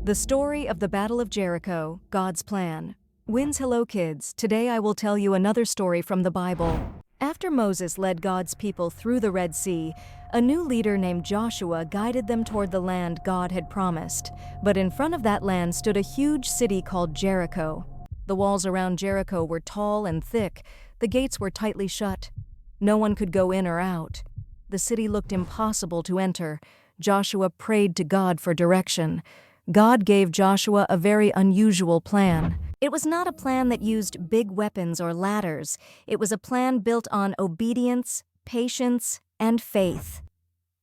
The story of the Battle of Jericho, God's plan. Hello kids, today I will tell you another story from the Bible. After Moses led God's people through the Red Sea, a new leader named Joshua guided them toward the land God had promised. But in front of that land stood a huge city called Jericho. The walls around Jericho were tall and thick. The gates were tightly shut. No one could go in or out. The city looked impossible to enter. Joshua prayed to God for direction. God gave Joshua a very unusual plan. It was not a plan that used big weapons or ladders. It was a plan built on obedience, patience, and faith.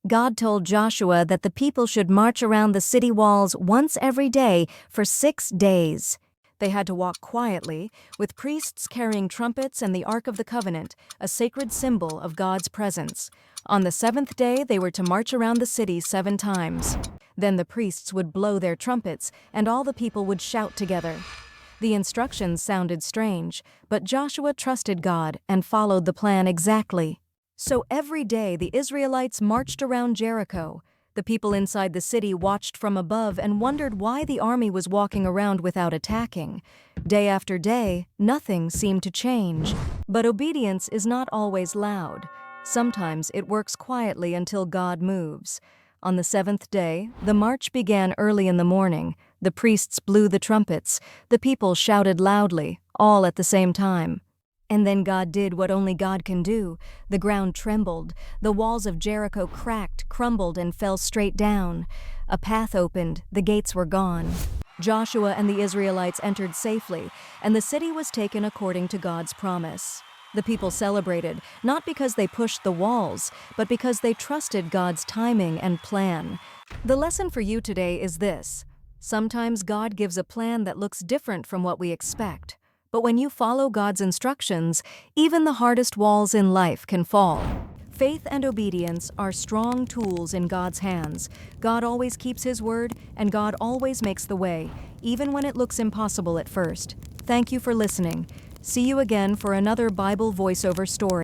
God told Joshua that the people should march around the city walls once every day for 6 days. They had to walk quietly, with priests carrying trumpets and the Ark of the Covenant, a sacred symbol of God's presence. On the 7th day, they were to march around the city 7 times. Then the priests would blow their trumpets, and all the people would shout together. The instructions sounded strange, but Joshua trusted God and followed the plan exactly. So every day the Israelites marched around Jericho. The people inside the city watched from above and wondered why the army was walking around without attacking. Day after day, nothing seemed to change. But obedience is not always loud. Sometimes it works quietly until God moves. On the 7th day, the march began early in the morning. The priests blew the trumpets. The people shouted loudly, all at the same time. And then God did what only God can do. The ground trembled. The walls of Jericho cracked, crumbled, and fell straight down. A path opened. The gates were gone. Joshua and the Israelites entered safely, and the city was taken according to God's promise. The people celebrated, not because they pushed the walls, but because they trusted God's timing and plan. The lesson for you today is this: sometimes God gives a plan that looks different from what we expect. But when you follow God's instructions, even the hardest walls in life can fall. Faith and obedience are strong tools in God's hands. God always keeps His word, and God always makes the way, even when it looks impossible at first. Thank you for listening. See you again for another Bible voiceover story.